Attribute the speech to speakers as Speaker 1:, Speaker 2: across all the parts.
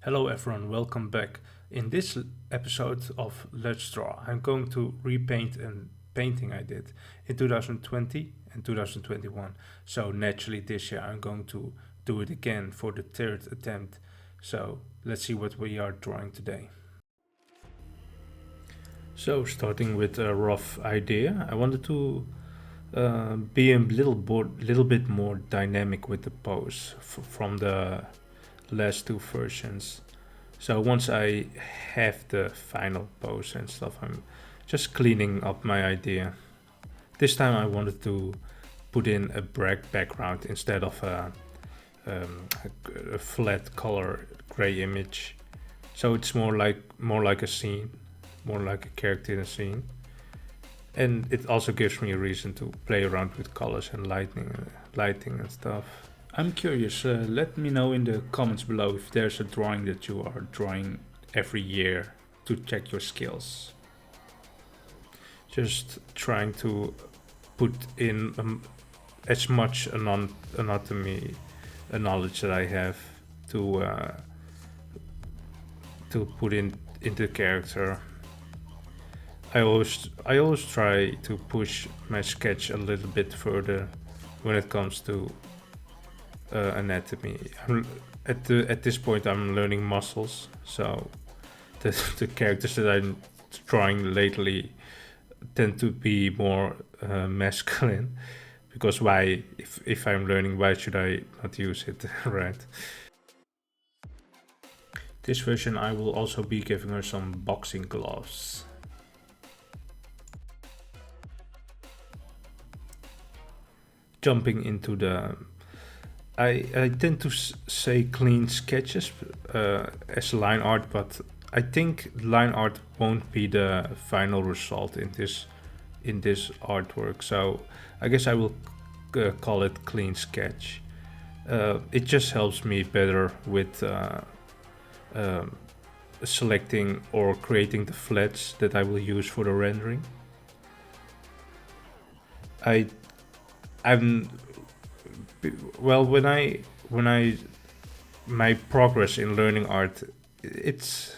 Speaker 1: Hello everyone, welcome back. In this episode of Let's Draw, I'm going to repaint a painting I did in 2020 and 2021. So naturally this year I'm going to do it again for the third attempt. So let's see what we are drawing today. So starting with a rough idea, I wanted to be a little bit more dynamic with the pose from the last two versions. So once I have the final pose and stuff, I'm just cleaning up my idea. This time I wanted to put in a black background instead of a flat color gray image. So it's more like a scene, more like a character in a scene. And it also gives me a reason to play around with colors and lighting and stuff. I'm curious, let me know in the comments below if there's a drawing that you are drawing every year to check your skills. Just trying to put in as much anatomy knowledge that I have to put into character. I always try to push my sketch a little bit further when it comes to anatomy. At this point, I'm learning muscles, so the characters that I'm drawing lately tend to be more masculine. Because why, if I'm learning, why should I not use it, right? This version, I will also be giving her some boxing gloves. Jumping into the I tend to say clean sketches as line art, but I think line art won't be the final result in this artwork. So I guess I will call it clean sketch. It just helps me better with um selecting or creating the flats that I will use for the rendering. I I'm well when I my progress in learning art, it's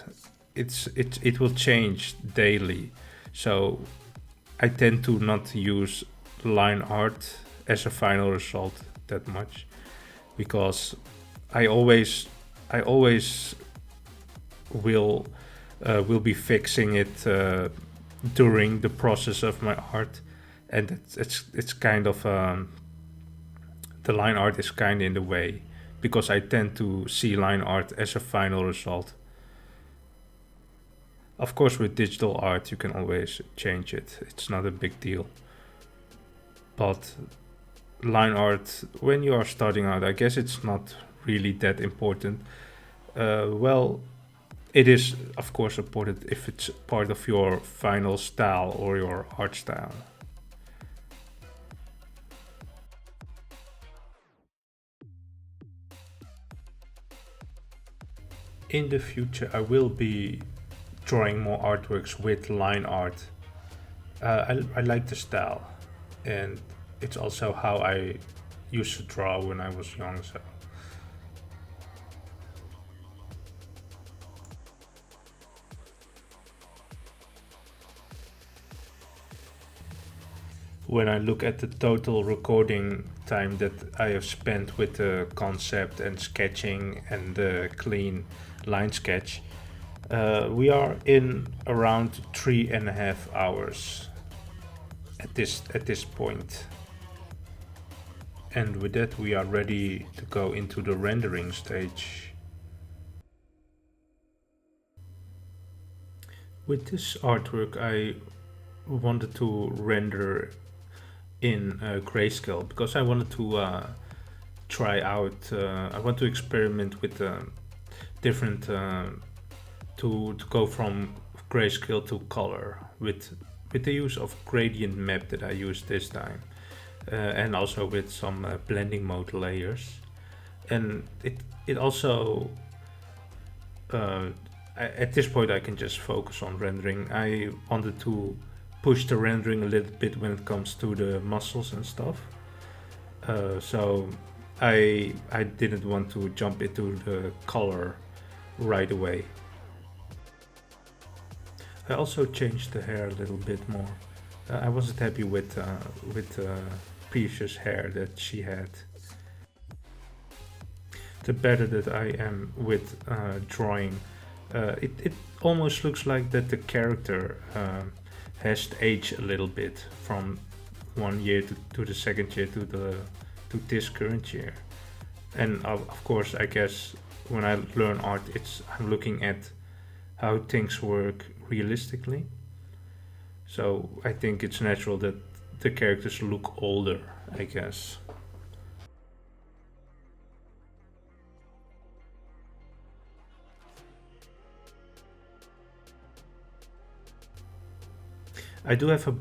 Speaker 1: it will change daily. So I tend to not use line art as a final result that much because I always will will be fixing it during the process of my art, and it's kind of the line art is kind of in the way because I tend to see line art as a final result. Of course, with digital art, you can always change it. It's not a big deal. But line art, when you are starting out, I guess it's not really that important. Well, it is, of course, important if it's part of your final style or your art style. In the future, I will be drawing more artworks with line art. I like the style, and it's also how I used to draw when I was young. So when I look at the total recording time that I have spent with the concept and sketching and the clean line sketch, we are in around 3.5 hours at this point. And with that, we are ready to go into the rendering stage. With this artwork, I wanted to render in grayscale because I wanted to try out. I want to experiment with different to go from grayscale to color with the use of gradient map that I used this time, and also with some blending mode layers. And it also at this point I can just focus on rendering. I wanted to push the rendering a little bit when it comes to the muscles and stuff. So I didn't want to jump into the color right away. I also changed the hair a little bit more. I wasn't happy with previous hair that she had. The better that I am with drawing, it almost looks like that the character has aged a little bit from one year to the second year to this current year. And of course, I guess when I learn art, I'm looking at how things work realistically. So I think it's natural that the characters look older, I guess. I do have a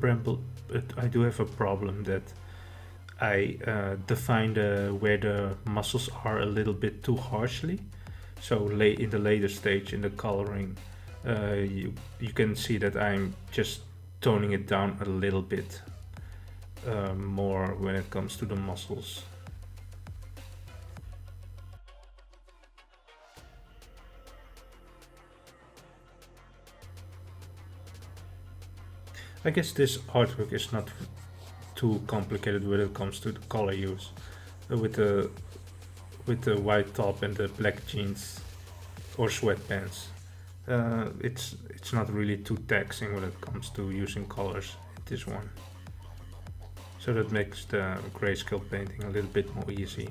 Speaker 1: I do have a problem that I define where the muscles are a little bit too harshly. So late in the later stage in the coloring, you can see that I'm just toning it down a little bit more when it comes to the muscles. I guess this artwork is not too complicated when it comes to the color use. With the white top and the black jeans or sweatpants, it's not really too taxing when it comes to using colors in this one. So that makes the grayscale painting a little bit more easy.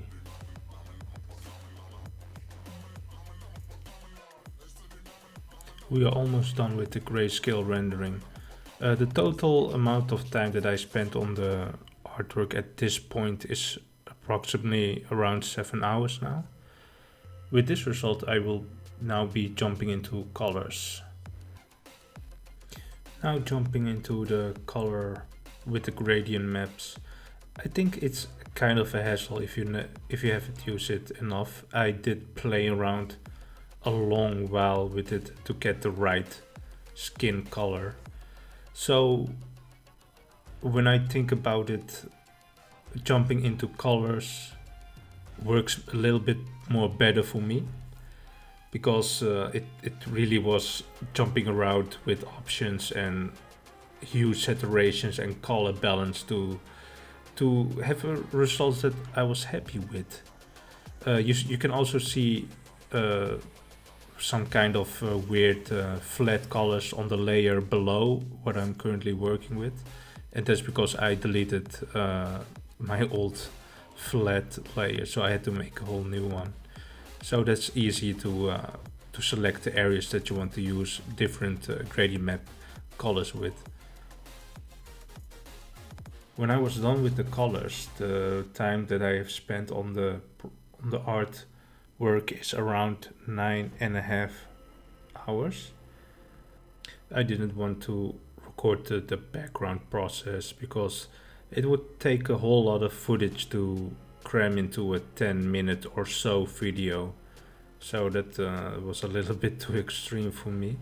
Speaker 1: We are almost done with the grayscale rendering. The total amount of time that I spent on the artwork at this point is approximately around 7 hours now. With this result, I will now be jumping into colors. Now jumping into the color with the gradient maps. I think it's kind of a hassle if you haven't used it enough. I did play around a long while with it to get the right skin color. So when I think about it, jumping into colors works a little bit more better for me because it really was jumping around with options and huge saturations and color balance to have a results that I was happy with. You can also see some kind of weird flat colors on the layer below what I'm currently working with, and that's because I deleted my old flat layer, so I had to make a whole new one. So that's easy to select the areas that you want to use different gradient map colors with. When I was done with the colors, the time that I have spent on the art work is around 9.5 hours. I didn't want to record the background process because it would take a whole lot of footage to cram into a 10-minute or so video. So that was a little bit too extreme for me.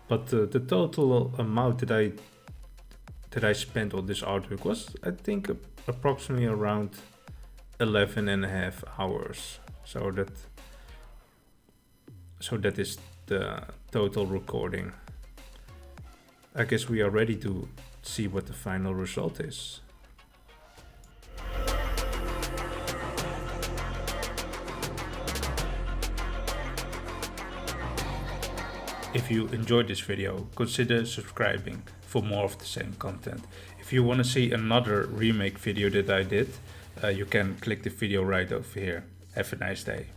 Speaker 1: But the total amount that I spent on this artwork was, I think, approximately around 11.5 hours. So that is the total recording. I guess we are ready to see what the final result is. If you enjoyed this video, consider subscribing for more of the same content. If you want to see another remake video that I did, you can click the video right over here. Have a nice day.